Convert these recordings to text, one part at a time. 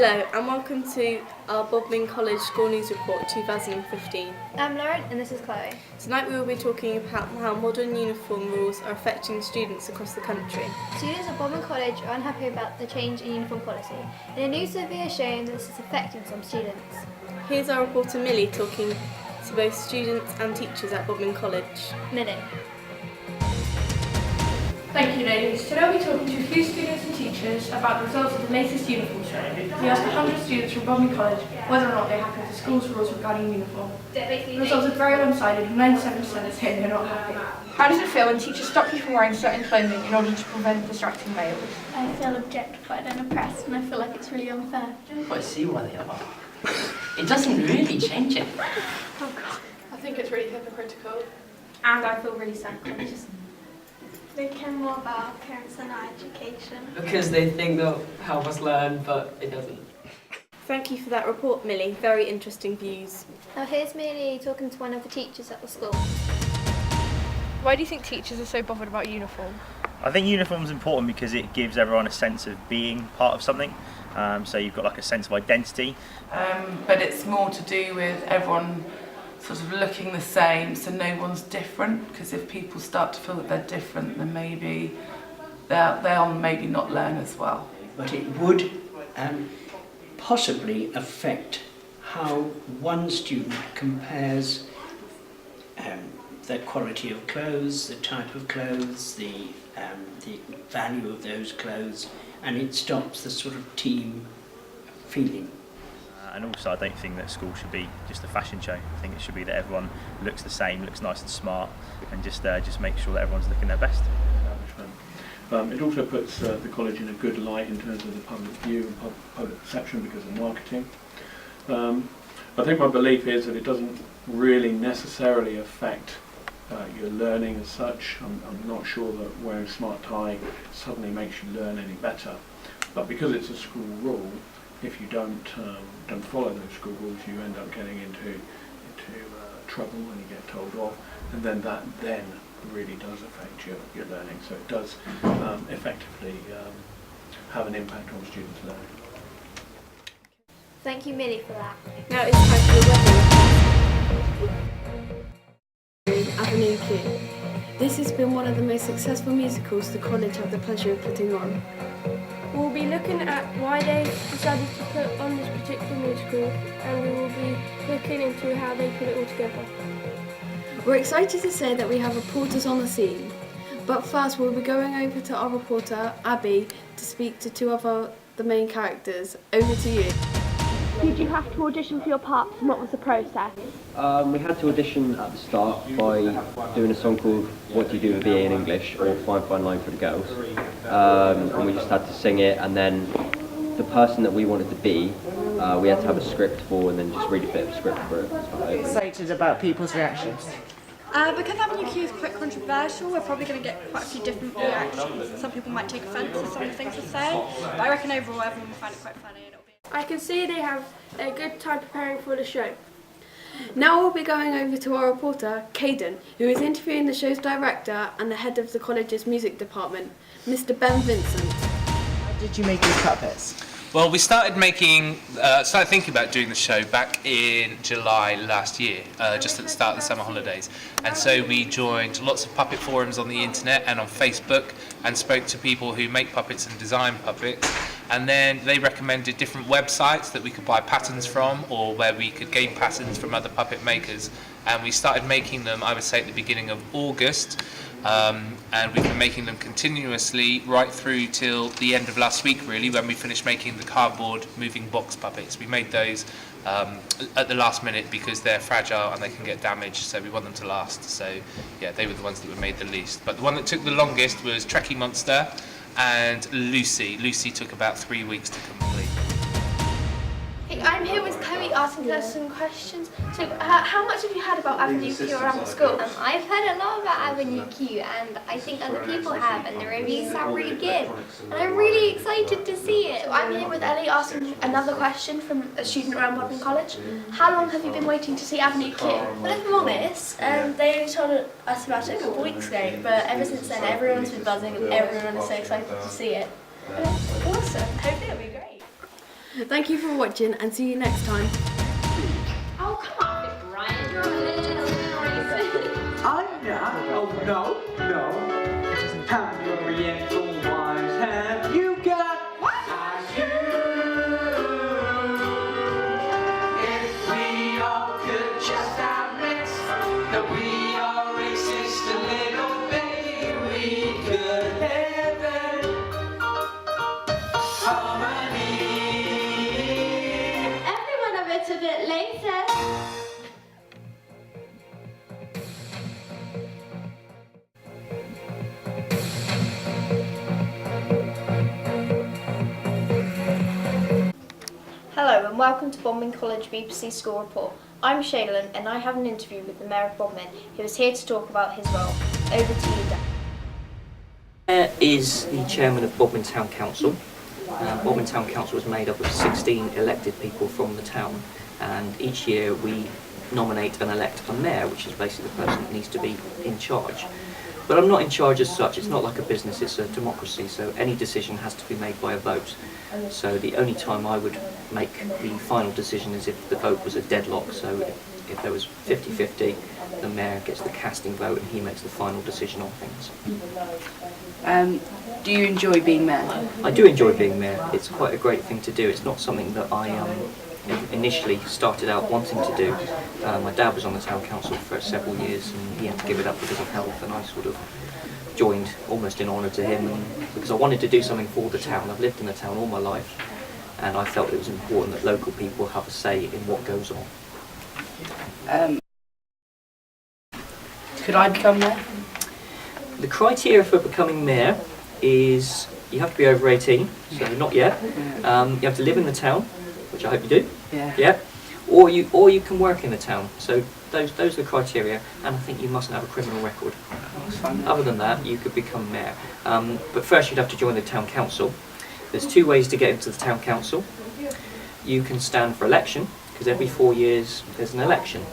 Hello and welcome to our Bodmin College School News Report 2015. I'm Lauren and this is Chloe. Tonight we will be talking about how modern uniform rules are affecting students across the country. Students at Bodmin College are unhappy about the change in uniform policy, and a new survey has shown that this is affecting some students. Here's our reporter Millie talking to both students and teachers at Bodmin College. Millie. Thank you, ladies. Today we'll be talking to a few students and teachers about the results of the latest uniform survey. We asked 100 students from Bodmin College whether or not they're happy with the school's rules regarding uniform. The results are very one-sided, and 97% are saying they're not happy. How does it feel when teachers stop you from wearing certain clothing in order to prevent distracting males? I feel objectified and oppressed, and I feel like it's really unfair. I see why they are. It doesn't really change it. Oh God. I think it's really hypocritical. And I feel really self-conscious. They care more about our parents and our education. Because they think they'll help us learn, but it doesn't. Thank you for that report, Millie. Very interesting views. Now here's Millie talking to one of the teachers at the school. Why do you think teachers are so bothered about uniform? I think uniform's important because it gives everyone a sense of being part of something. So you've got like a sense of identity. But it's more to do with everyone sort of looking the same, so no one's different, because if people start to feel that they're different, then maybe they'll maybe not learn as well. But it would possibly affect how one student compares the quality of clothes, the type of clothes, the value of those clothes, and it stops the sort of team feeling. And also I don't think that school should be just a fashion show. I think it should be that everyone looks the same, looks nice and smart, and just make sure that everyone's looking their best. It also puts the college in a good light in terms of the public view and public perception because of marketing. I think my belief is that it doesn't really necessarily affect your learning as such. I'm not sure that wearing a smart tie suddenly makes you learn any better. But because it's a school rule, if you don't follow those school rules, you end up getting into trouble and you get told off, and then that really does affect your learning. So it does effectively have an impact on students' learning. Thank you, Millie, for that. Now it's time for the weather. Avenue Q. This has been one of the most successful musicals the college had the pleasure of putting on. We'll be looking at why they decided to put on this particular musical, and we will be looking into how they put it all together. We're excited to say that we have reporters on the scene, but first we'll be going over to our reporter, Abby, to speak to two of the main characters. Over to you. Did you have to audition for your parts, and what was the process? We had to audition at the start by doing a song called What Do You Do with BA in English, or Fine Fine Line for the Girls. And we just had to sing it, and then the person that we wanted to be, we had to have a script for, and then just read a bit of script for it. Excited about people's reactions. Because Avenue Q is quite controversial, we're probably going to get quite a few different reactions. Some people might take offence to some of the things we say, but I reckon overall everyone will find it quite funny. I can see they have a good time preparing for the show. Now we'll be going over to our reporter, Caden, who is interviewing the show's director and the head of the college's music department, Mr. Ben Vincent. How did you make these puppets? Well, we started thinking about doing the show back in July last year, just at the start of the summer holidays. And so we joined lots of puppet forums on the internet and on Facebook and spoke to people who make puppets and design puppets. And then they recommended different websites that we could buy patterns from, or where we could gain patterns from other puppet makers. And we started making them, I would say, at the beginning of August. And we've been making them continuously right through till the end of last week, really, when we finished making the cardboard moving box puppets. We made those at the last minute because they're fragile and they can get damaged, so we want them to last. So yeah, they were the ones that were made the least. But the one that took the longest was Trekkie Monster and Lucy. Lucy took about 3 weeks to complete. Hey, I'm here with Chloe asking us some questions. So, how much have you heard about Avenue Q around the school? I've heard a lot about Avenue Q, and I think other people have, and the reviews sound really good. And I'm really excited to see it. So I'm here with Ellie asking another question from a student around Bodmin College. How long have you been waiting to see Avenue Q? Well, if I'm honest, they told us about it a couple of weeks ago, but ever since then everyone's been buzzing and everyone is so excited to see it. Awesome, hopefully it'll be great. Thank you for watching and see you next time. Oh, come on, Brian. You're a little I'm not. Oh, no, no. How many Oriental wives have you got? What? I do. If we all could just admit that we are racist a little bit, we could have harmony. Everyone a little bit later. Hello and welcome to Bodmin College BBC School Report. I'm Shaylin and I have an interview with the Mayor of Bodmin who is here to talk about his role. Over to you, Dan. Mayor is the chairman of Bodmin Town Council. Bodmin Town Council is made up of 16 elected people from the town, and each year we nominate and elect a mayor, which is basically the person that needs to be in charge. But I'm not in charge as such. It's not like a business, it's a democracy, so any decision has to be made by a vote. So the only time I would make the final decision is if the vote was a deadlock. So if there was 50-50, the mayor gets the casting vote and he makes the final decision on things. Do you enjoy being mayor? I do enjoy being mayor. It's quite a great thing to do. It's not something that I initially started out wanting to do. My dad was on the town council for several years and he had to give it up because of health, and I sort of joined almost in honour to him, and because I wanted to do something for the town. I've lived in the town all my life and I felt it was important that local people have a say in what goes on. Could I become mayor? The criteria for becoming mayor is you have to be over 18, so not yet. You have to live in the town, which I hope you do. Yeah. Or you can work in the town. So those are the criteria, and I think you mustn't have a criminal record. Other than that, you could become mayor. But first, you'd have to join the town council. There's two ways to get into the town council. You can stand for election, because every 4 years there's an election.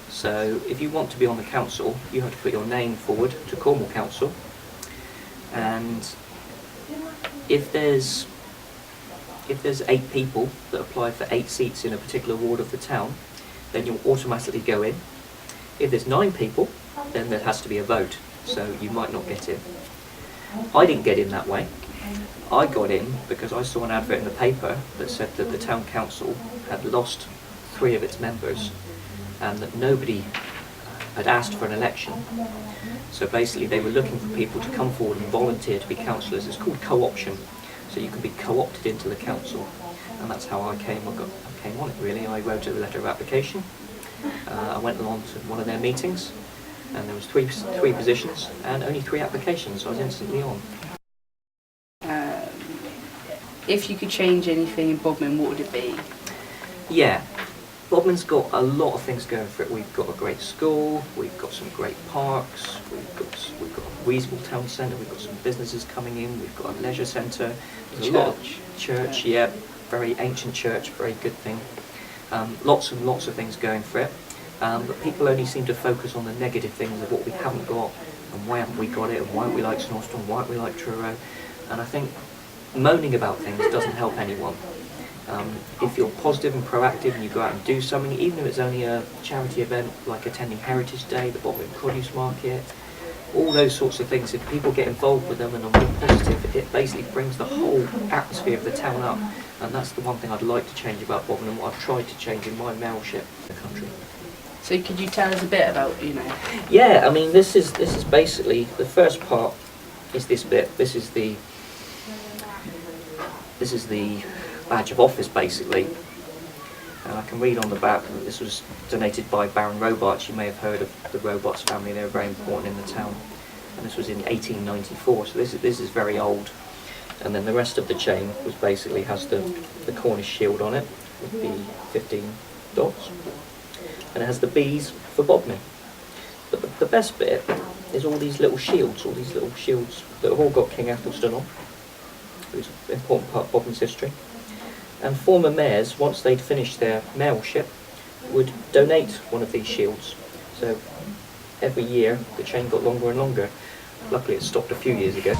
So if you want to be on the council, you have to put your name forward to Cornwall Council, and if there's 8 people that apply for 8 seats in a particular ward of the town, then you'll automatically go in. If there's 9 people, then there has to be a vote, so you might not get in. I didn't get in that way. I got in because I saw an advert in the paper that said that the town council had lost 3 of its members and that nobody had asked for an election. So basically they were looking for people to come forward and volunteer to be councillors. It's called co-option. So you can be co-opted into the council, and that's how I came on it really. I wrote a letter of application. I went along to one of their meetings, and there was three positions and only 3 applications, so I was instantly on. If you could change anything in Bodmin, what would it be? Yeah, Bodmin's got a lot of things going for it. We've got a great school, we've got some great parks, we've got a reasonable town centre, we've got some businesses coming in, we've got a leisure centre, there's a lot of church, yeah, very ancient church, very good thing. Lots and lots of things going for it, but people only seem to focus on the negative things of what we haven't got, and why haven't we got it, and why aren't we like Snowstorm, why aren't we like Truro, and I think moaning about things doesn't help anyone. If you're positive and proactive and you go out and do something, even if it's only a charity event like attending Heritage Day, the Bodmin Produce Market, all those sorts of things, if people get involved with them and are more positive, it basically brings the whole atmosphere of the town up, and that's the one thing I'd like to change about Bodmin and what I've tried to change in my mayorship in the country. So could you tell us a bit about, Yeah, I mean this is basically, the first part is this bit, this is the badge of office basically, and I can read on the back that this was donated by Baron Robarts. You may have heard of the Robarts family, they were very important in the town, and this was in 1894, so this is very old. And then the rest of the chain was basically has the Cornish shield on it with the 15 dots, and it has the B's for Bodmin. But the best bit is all these little shields that have all got King Athelstan on, who's an important part of Bodmin's history. And former mayors, once they'd finished their mayorship, would donate one of these shields. So every year the chain got longer and longer. Luckily it stopped a few years ago.